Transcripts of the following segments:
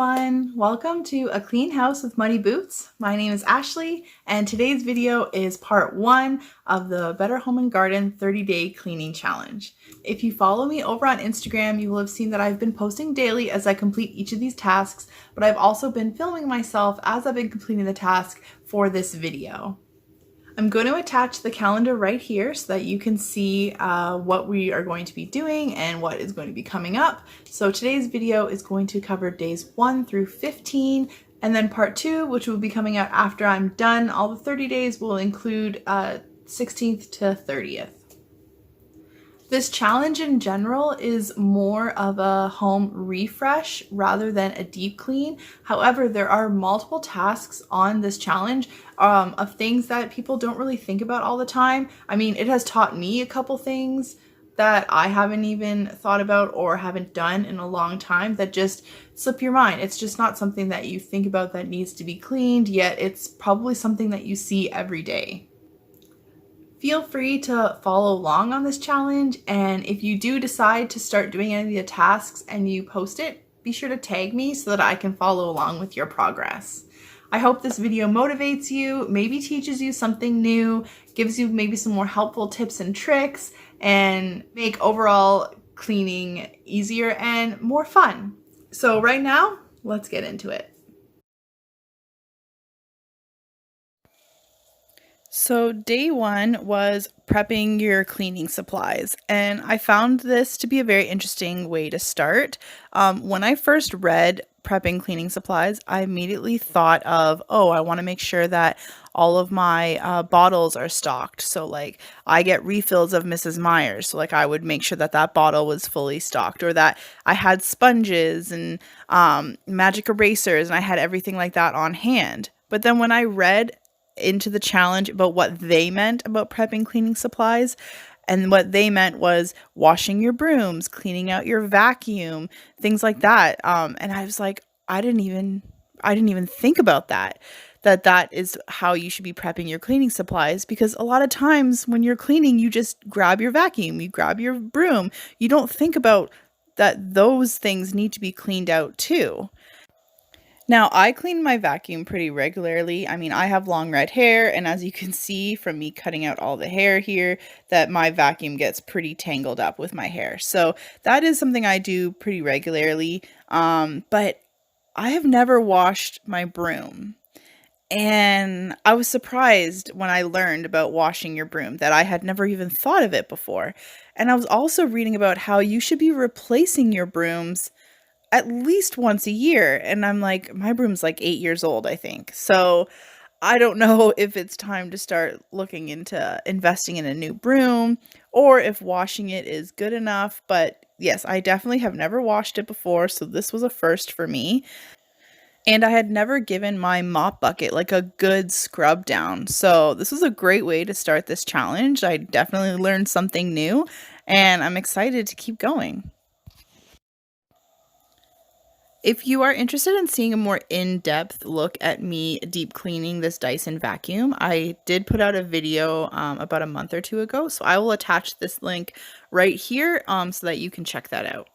everyone! Welcome to A Clean House with Muddy Boots. My name is Ashley and today's video is part 1 of the Better Home and Garden 30-day cleaning challenge. If you follow me over on Instagram, you will have seen that I've been posting daily as I complete each of these tasks, but I've also been filming myself as I've been completing the task for this video. I'm going to attach the calendar right here so that you can see what we are going to be doing and what is going to be coming up. So today's video is going to cover days 1 through 15, and then part 2, which will be coming out after I'm done all the 30 days, will include 16th to 30th. This challenge in general is more of a home refresh rather than a deep clean. However, there are multiple tasks on this challenge of things that people don't really think about all the time. I mean, it has taught me a couple things that I haven't even thought about or haven't done in a long time that just slip your mind. It's just not something that you think about that needs to be cleaned, yet it's probably something that you see every day. Feel free to follow along on this challenge, and if you do decide to start doing any of the tasks and you post it, be sure to tag me so that I can follow along with your progress. I hope this video motivates you, maybe teaches you something new, gives you maybe some more helpful tips and tricks, and make overall cleaning easier and more fun. So right now, let's get into it. So day 1 was prepping your cleaning supplies, and I found this to be a very interesting way to start. When I first read prepping cleaning supplies, I immediately thought of, oh, I want to make sure that all of my bottles are stocked. So like I get refills of Mrs. Meyer's, so like I would make sure that that bottle was fully stocked, or that I had sponges and magic erasers and I had everything like that on hand. But then when I read into the challenge about what they meant about prepping cleaning supplies, and what they meant was washing your brooms, cleaning out your vacuum, things like that. And I was like, I didn't even think about that is how you should be prepping your cleaning supplies, because a lot of times when you're cleaning, you just grab your vacuum, you grab your broom. You don't think about that those things need to be cleaned out too. Now, I clean my vacuum pretty regularly. I mean, I have long red hair, and as you can see from me cutting out all the hair here, that my vacuum gets pretty tangled up with my hair. So that is something I do pretty regularly, but I have never washed my broom. And I was surprised when I learned about washing your broom, that I had never even thought of it before. And I was also reading about how you should be replacing your brooms at least once a year. And I'm like, my broom's like 8 years old, I think. So I don't know if it's time to start looking into investing in a new broom, or if washing it is good enough. But yes, I definitely have never washed it before, so this was a first for me. And I had never given my mop bucket like a good scrub down. So this was a great way to start this challenge. I definitely learned something new, and I'm excited to keep going. If you are interested in seeing a more in-depth look at me deep cleaning this Dyson vacuum, I did put out a video about a month or 2 ago, so I will attach this link right here so that you can check that out.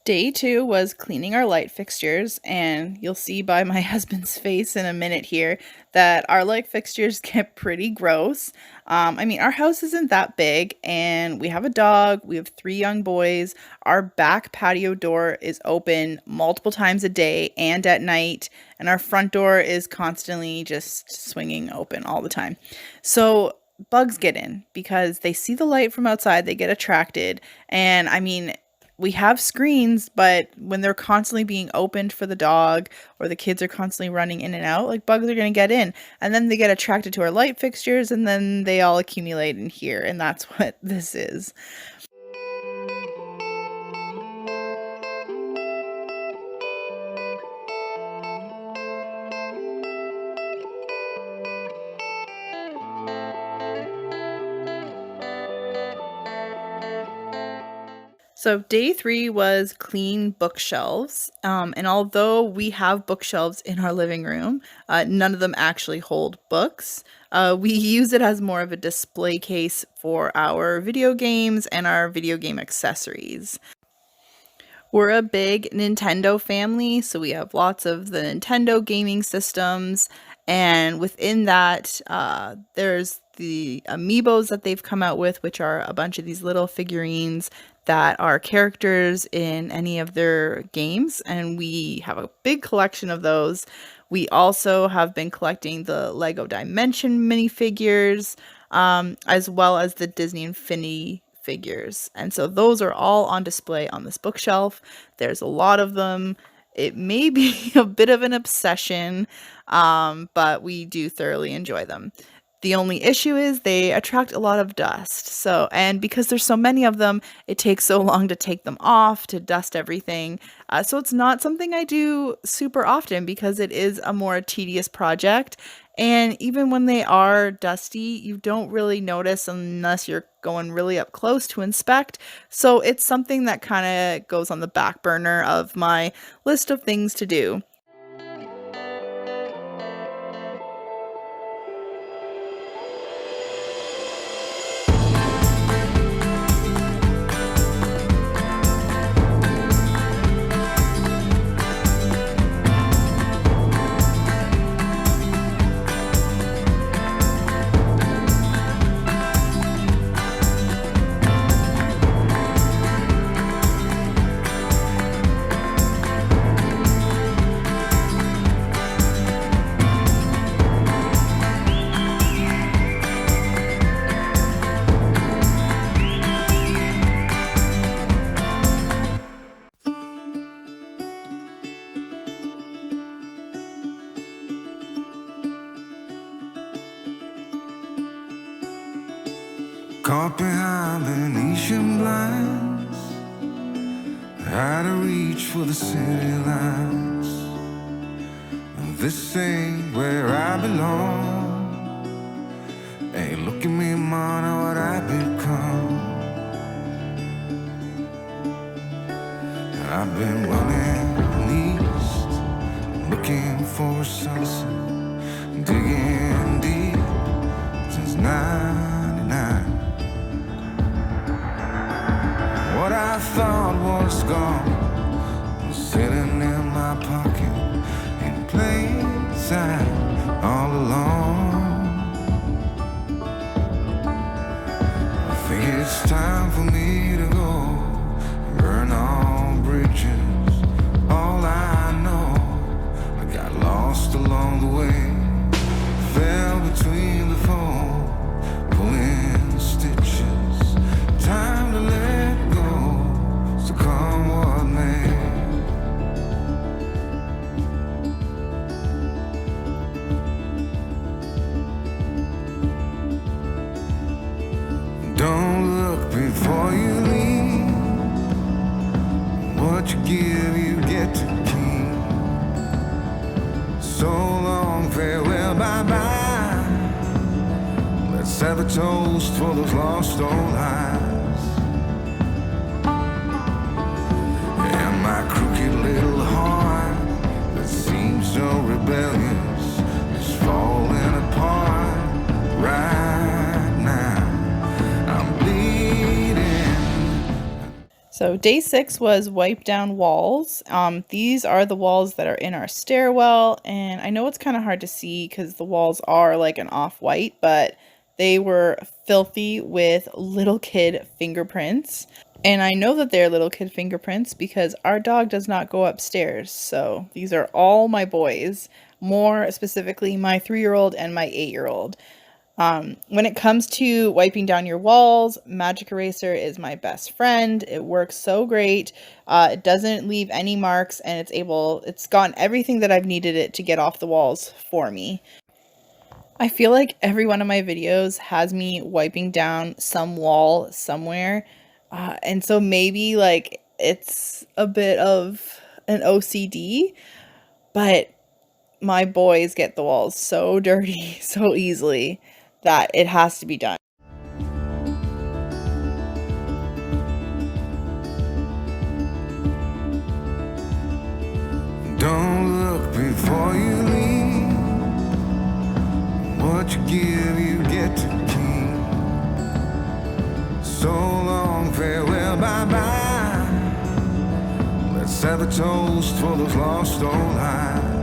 Day 2 was cleaning our light fixtures, and you'll see by my husband's face in a minute here that our light fixtures get pretty gross. Our house isn't that big, and we have a dog, we have 3 young boys. Our back patio door is open multiple times a day and at night, and our front door is constantly just swinging open all the time. So bugs get in because they see the light from outside, they get attracted, and we have screens, but when they're constantly being opened for the dog or the kids are constantly running in and out, like bugs are going to get in and then they get attracted to our light fixtures and then they all accumulate in here. And that's what this is. So day 3 was clean bookshelves. And although we have bookshelves in our living room, none of them actually hold books. We use it as more of a display case for our video games and our video game accessories. We're a big Nintendo family, so we have lots of the Nintendo gaming systems, and within that, there's the amiibos that they've come out with, which are a bunch of these little figurines that are characters in any of their games, and we have a big collection of those. We also have been collecting the Lego Dimension minifigures, as well as the Disney Infinity figures. And so those are all on display on this bookshelf. There's a lot of them. It may be a bit of an obsession, but we do thoroughly enjoy them. The only issue is they attract a lot of dust. And because there's so many of them, it takes so long to take them off, to dust everything. So it's not something I do super often because it is a more tedious project. And even when they are dusty, you don't really notice unless you're going really up close to inspect. So it's something that kind of goes on the back burner of my list of things to do. Caught behind Venetian blinds, out of reach for the city lights. This ain't where I belong. Hey, look at me, man, what I've become. I've been running east, looking for a sunset, digging deep since '99. What I thought was gone was sitting in my pocket in plain sight all along. I think it's time for me to go and burn all bridges. All I know, I got lost along the way, fell between the foam, pulling stitches. Time to let go, so come what may. Don't look before you leave. What you give, you get to keep. So long, farewell, bye-bye. Let's have a toast for those lost old eyes. And my crooked little heart that seems so rebellious is falling apart right now. I'm bleeding. So day 6 was wipe down walls. These are the walls that are in our stairwell, and I know it's kind of hard to see because the walls are like an off-white, but they were filthy with little kid fingerprints. And I know that they're little kid fingerprints because our dog does not go upstairs. So these are all my boys, more specifically my 3-year-old and my 8-year-old. When it comes to wiping down your walls, Magic Eraser is my best friend. It works so great. It doesn't leave any marks, and it's gotten everything that I've needed it to get off the walls for me. I feel like every one of my videos has me wiping down some wall somewhere. And so maybe like it's a bit of an OCD, but my boys get the walls so dirty so easily that it has to be done. Don't look before you leave. What you give, you get to keep. So long, farewell, bye-bye. Let's have a toast for those lost old lives.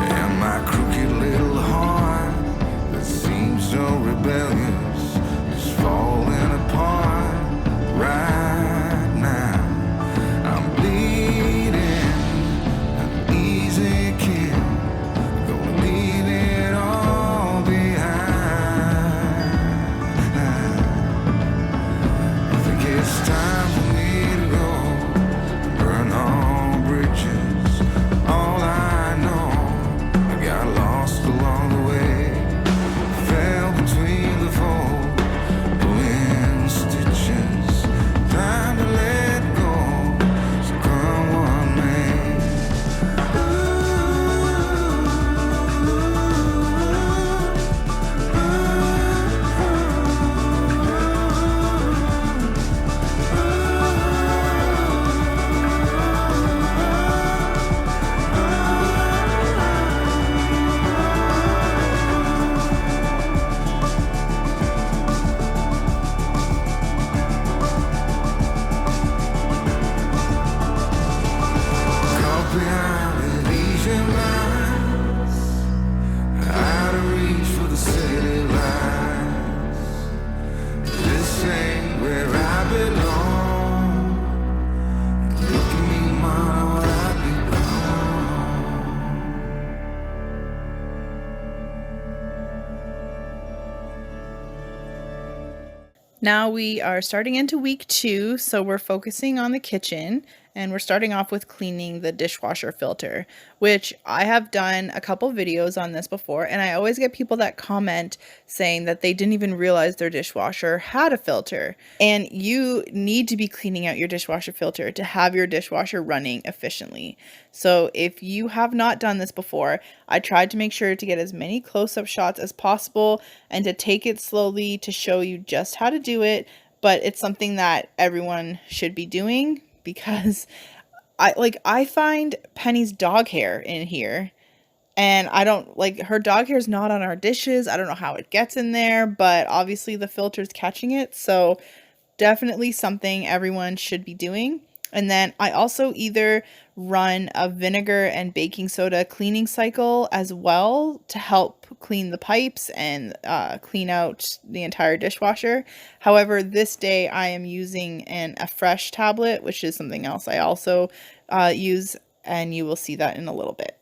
And my crooked little heart that seems so rebellious is falling apart right now. I'm bleeding, an easy kill, gonna leave it all behind. I think it's time for me to go, burn all bridges. All I know, I got lost along the way, fell between the fold, pulling stitches. Time to let go, so come what may. Caught behind the Elysian lines, out of reach for the city lights. This ain't where I belong. Look at me, mama, what I've become. Now we are starting into week 2, so we're focusing on the kitchen, and we're starting off with cleaning the dishwasher filter, which I have done a couple videos on this before, and I always get people that comment saying that they didn't even realize their dishwasher had a filter. And you need to be cleaning out your dishwasher filter to have your dishwasher running efficiently. So if you have not done this before, I tried to make sure to get as many close-up shots as possible and to take it slowly to show you just how to do it, but it's something that everyone should be doing because I find Penny's dog hair in here, and I don't like, her dog hair is not on our dishes. I don't know how it gets in there, but obviously the filter's catching it, so definitely something everyone should be doing. And then I also either run a vinegar and baking soda cleaning cycle as well to help clean the pipes and clean out the entire dishwasher. However, this day I am using a fresh tablet, which is something else I also use, and you will see that in a little bit.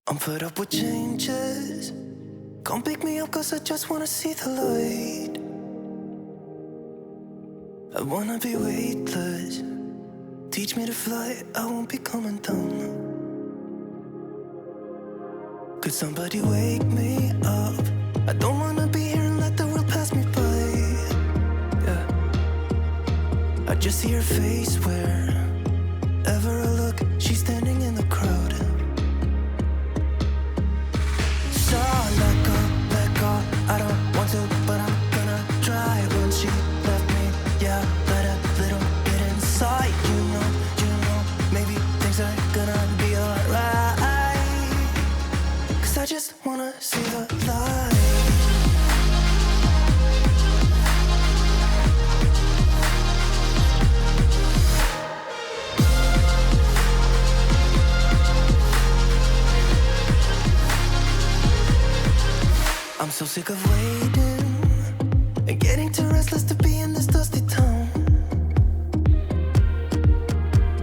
I'm fed up with changes. Come pick me up cause I just wanna see the light. I wanna be weightless. Teach me to fly, I won't be coming down. Could somebody wake me up? I don't wanna be here and let the world pass me by. Yeah. I just see her face wherever I look. She's standing in the crowd. So let go, I don't want to, but I'm gonna try. When she left me, yeah, let a little bit inside. You know, maybe things are gonna be alright. Cause I just wanna see the light. I'm so sick of waiting and getting too restless to be in this dusty town.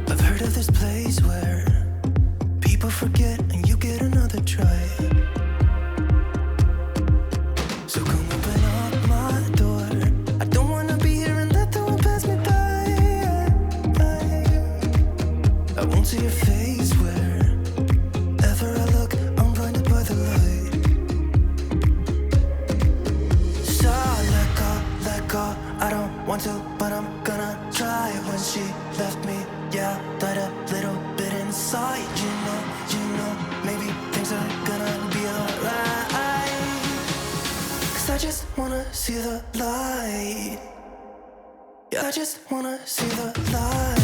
I've heard of this place where people forget and you get another try. So come open up my door. I don't wanna be here and let the world pass me by. I won't see your face wherever I look. I'm blinded by the light. I don't want to, but I'm gonna try. When she left me, yeah, died a little bit inside. You know, maybe things are gonna be alright. Cause I just wanna see the light. Yeah, I just wanna see the light.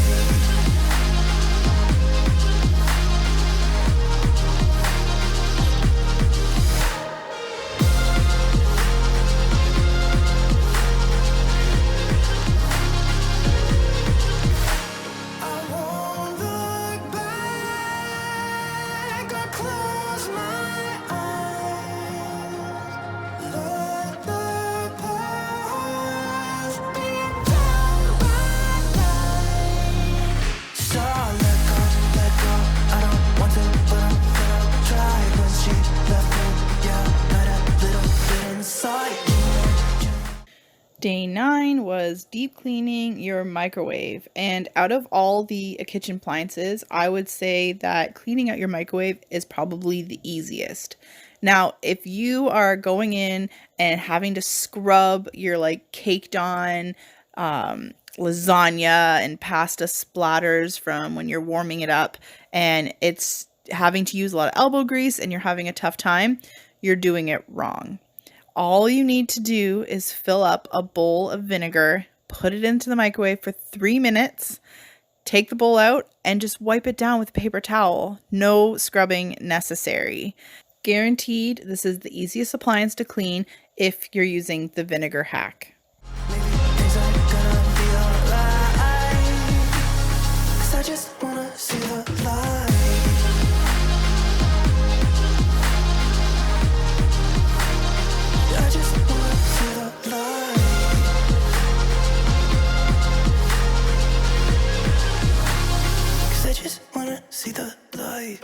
Day 9 was deep cleaning your microwave. And out of all the kitchen appliances, I would say that cleaning out your microwave is probably the easiest. Now, if you are going in and having to scrub your like caked on lasagna and pasta splatters from when you're warming it up, and it's having to use a lot of elbow grease and you're having a tough time, you're doing it wrong. All you need to do is fill up a bowl of vinegar, put it into the microwave for 3 minutes, take the bowl out, and just wipe it down with a paper towel. No scrubbing necessary. Guaranteed, this is the easiest appliance to clean if you're using the vinegar hack. I just wanna see the light. I just wanna see the light. Cause I just wanna see the light.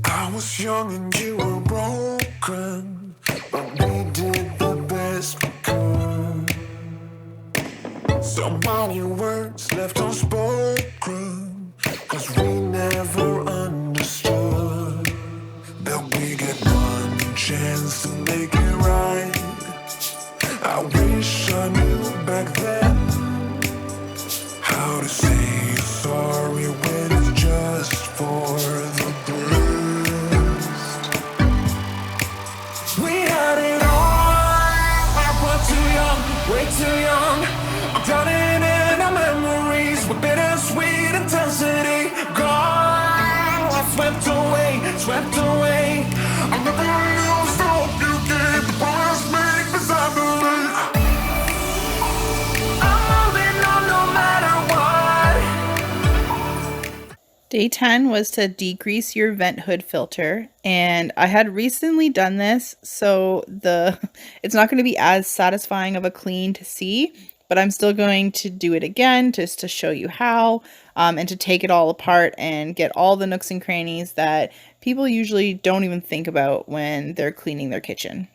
I was young and you were broken, but we did the best we could. So many words left unspoken, cause we never understood that we get one chance to make it right. I wish I knew back then how to say sorry when it's just for the best. We had it all, but too young, way too young. I'm drowning in our memories with bittersweet intensity. Gone, swept away, swept away. I'm never used to hope you gave the promise make beside me. Day 10 was to degrease your vent hood filter, and I had recently done this, so it's not going to be as satisfying of a clean to see, but I'm still going to do it again just to show you how, and to take it all apart and get all the nooks and crannies that people usually don't even think about when they're cleaning their kitchen.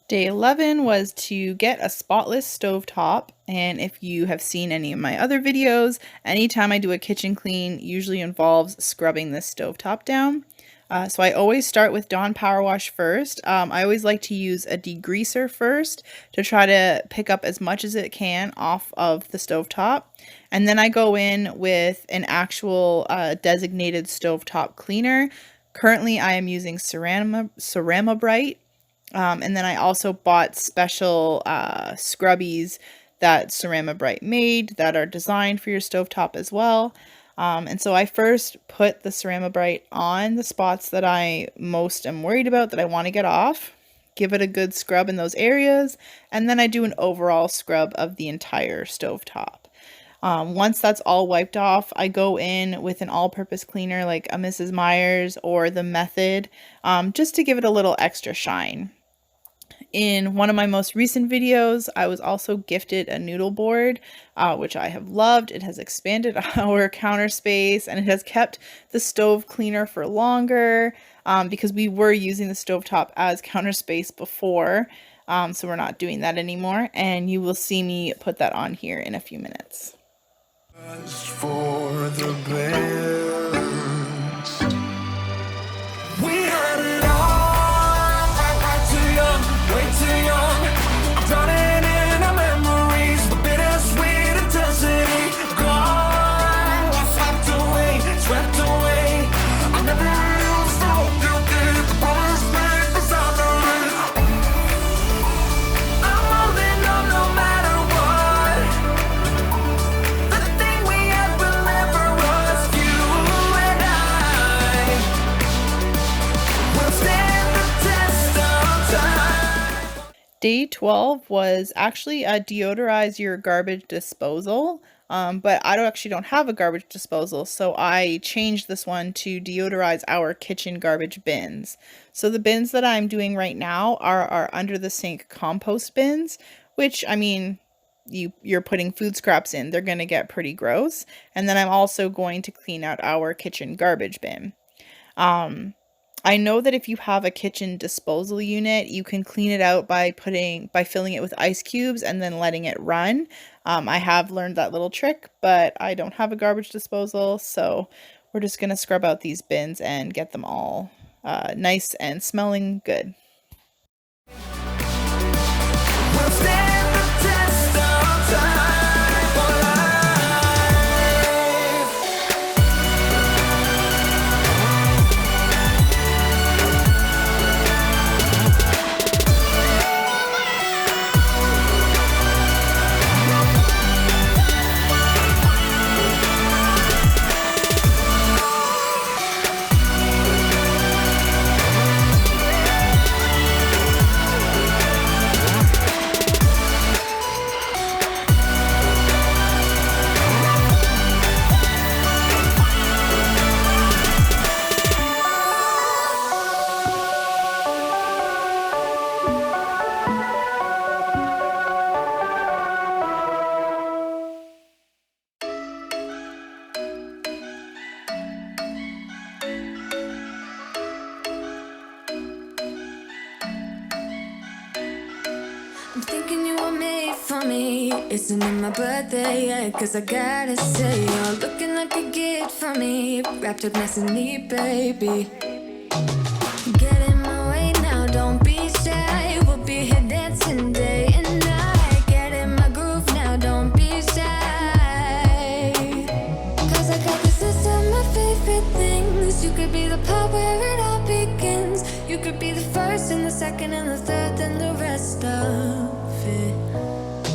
Day 11 was to get a spotless stovetop, and if you have seen any of my other videos, anytime I do a kitchen clean usually involves scrubbing this stovetop down. So I always start with Dawn Power Wash first. I always like to use a degreaser first to try to pick up as much as it can off of the stovetop. And then I go in with an actual designated stovetop cleaner. Currently I am using Ceramabrite. And then I also bought special scrubbies that Ceramabrite made that are designed for your stovetop as well. And so I first put the Ceramabrite on the spots that I most am worried about, that I want to get off, give it a good scrub in those areas, and then I do an overall scrub of the entire stovetop. Once that's all wiped off, I go in with an all-purpose cleaner like a Mrs. Meyer's or the Method, just to give it a little extra shine. In one of my most recent videos, I was also gifted a noodle board, which I have loved. It has expanded our counter space, and it has kept the stove cleaner for longer, because we were using the stovetop as counter space before, so we're not doing that anymore, and you will see me put that on here in a few minutes. Just for the bands. We had it all, way too young. I'm drowning in our memories, the bittersweet intensity. Gone, swept away. I never used to hold you deep, the promise made beside the road. I'm holding on no matter what. The thing we had will never was you and I. We'll stand the test of time. Day 12 was actually a Deodourize your garbage disposal, but I don't have a garbage disposal, so I changed this one to Deodourize our kitchen garbage bins. So the bins that I'm doing right now are our under the sink compost bins, which, I mean, you're putting food scraps in, they're going to get pretty gross. And then I'm also going to clean out our kitchen garbage bin. I know that if you have a kitchen disposal unit, you can clean it out by filling it with ice cubes and then letting it run. I have learned that little trick, but I don't have a garbage disposal, so we're just going to scrub out these bins and get them all nice and smelling good. We'll stand the test of time for life. Isn't it my birthday yet? Cause I gotta say, you're looking like a gift for me, wrapped up nice and neat, baby. Get in my way now, don't be shy. We'll be here dancing day and night. Get in my groove now, don't be shy. Cause I got this list of my favorite things. You could be the part where it all begins. You could be the first and the second and the third and the rest of it.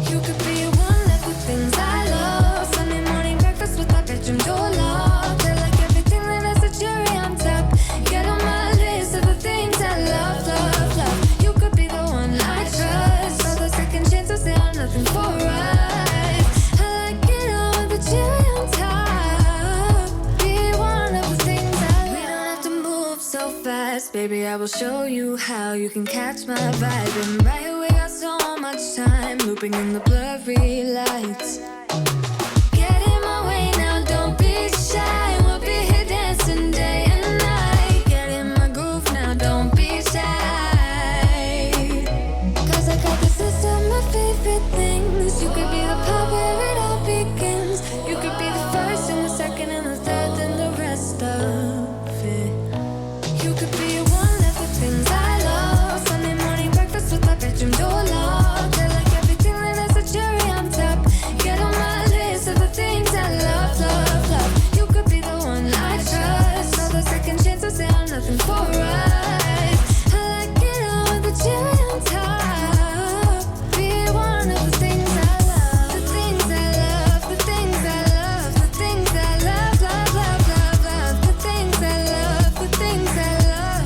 You could be one of the things I love. Sunday morning breakfast with our bedroom door locked. I like everything that has a cherry on top. Get on my list of the things I love, love, love. You could be the one I trust. All the second chances, they are nothing for us. I like it all with the cherry on top. Be one of the things I love. We don't have to move so fast, baby. I will show you how you can catch my vibe. And right here we got so much time, looping in the blurry lights. Get in my way now, don't be shy. We'll be here dancing day and night. Get in my groove now, don't be shy. Cause I got this list of my favorite things. You could be the part where it all begins. You could be the first and the second and the third and the rest of it. You could be one of the things I love. Sunday morning breakfast with our bedroom door locked. I like everything that has a cherry on top. Get on my list of the things I love, love, love. You could be the one I trust. All the second chances, they are nothing for us. I like it all with the cherry on top. Be one of the things I love. The things I love, the things I love, the things I love, love, love, love, love. The things I love, the things I love.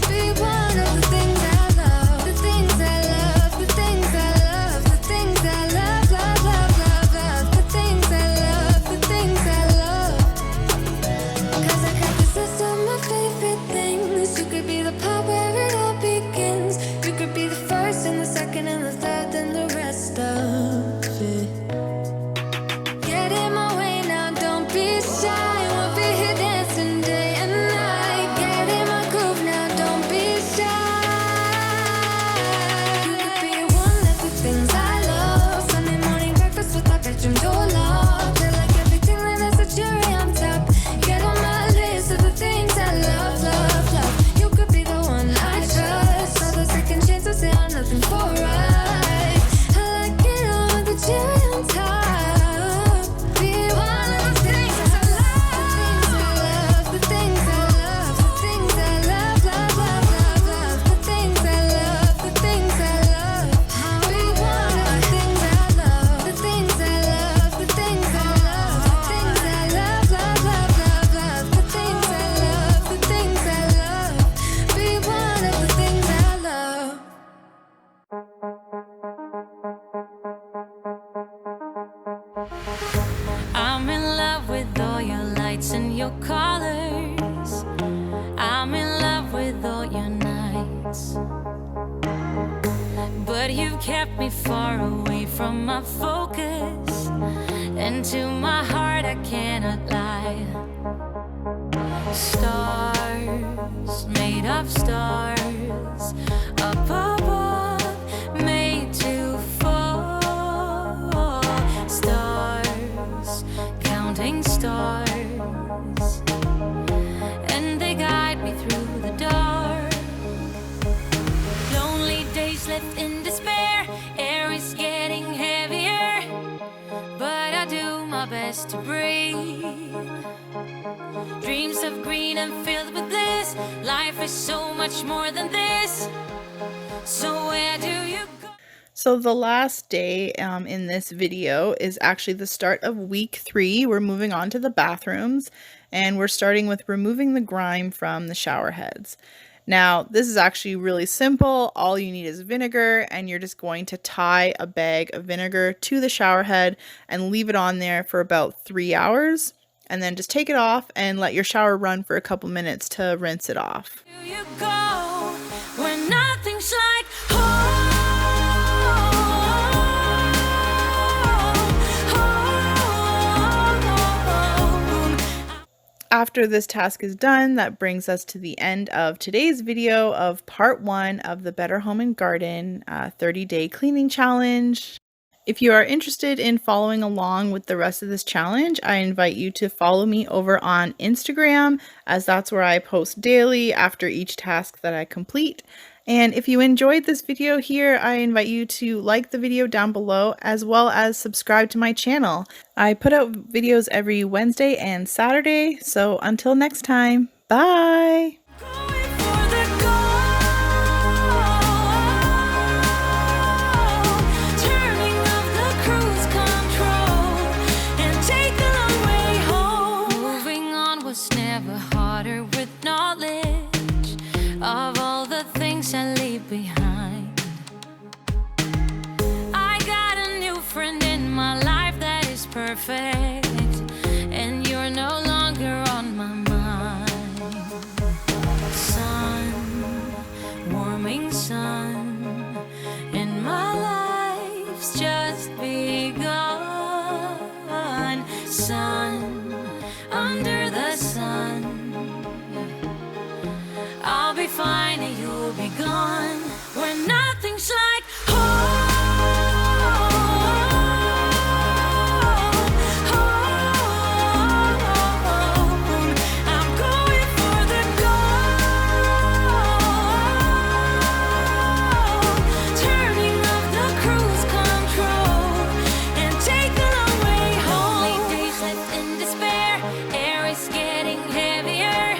Be one of the things I love. The things I love, the things I love, the things I love, love, love, love, love. The things I love, the things I love. Cause I got this list of my favorite things. You could be the part where it all begins. You could be the first and the second and the third and the rest of it. Get in my way now, don't be shy. We'll be here dancing day and night. Get in my groove now, don't be shy. You could be one of the things I love. Sunday morning breakfast with our bedroom door locked. I like everything that has a cherry on top. Get on my list of the things I love, love, love. You could be the one I trust. All the second chances, they are nothing for us. I like it all with the cherry on top. Be one of the things I love. The things I love, the things I love, the things I love, love, love, love, love. The things I love, the things I love. Be one of the things I love. The things I love, the things I love, the things I love, love, love, love, love. The things I love, the things I love. Be one of the things I love. I'm in love with all your lights and your colors. I'm in love with all your nights. But you've kept me far away from my focus. And to my heart I cannot lie. Stars, made of stars, up above, made to fall. Stars, counting stars, and they guide me through the dark. Lonely days left in despair, air is getting heavier, but I do my best to breathe. Dreams of green and filled with bliss. Life is so much more than this. So where do you go? So the last day in this video is actually the start of week 3. We're moving on to the bathrooms, and we're starting with removing the grime from the shower heads. Now, this is actually really simple. All you need is vinegar, and you're just going to tie a bag of vinegar to the shower head and leave it on there for about 3 hours. And then just take it off and let your shower run for a couple minutes to rinse it off. Do you go when nothing's like home? After this task is done, that brings us to the end of today's video of part 1 of the Better Home and Garden 30-day cleaning challenge. If you are interested in following along with the rest of this challenge, I invite you to follow me over on Instagram, as that's where I post daily after each task that I complete. And if you enjoyed this video here, I invite you to like the video down below, as well as subscribe to my channel. I put out videos every Wednesday and Saturday, so until next time, bye! Of all the things I leave behind, I got a new friend in my life that is perfect, and you're no longer on my mind. Sun, warming sun, and my life's just begun. Sun, under the sun, I'll be fine and you'll be gone. When nothing's like home, I'm going for the gold. Turning off the cruise control and take the long way home. Only days left in despair, air is getting heavier,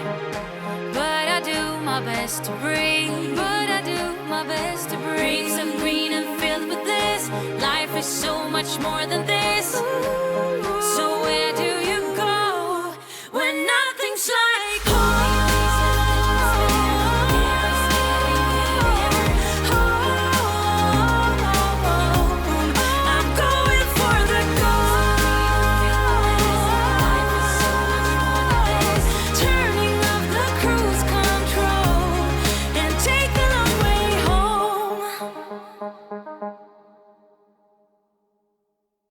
but I do my best to breathe. But I do my best to breathe. Breeze of green and filled with this. Life is so much more than this. So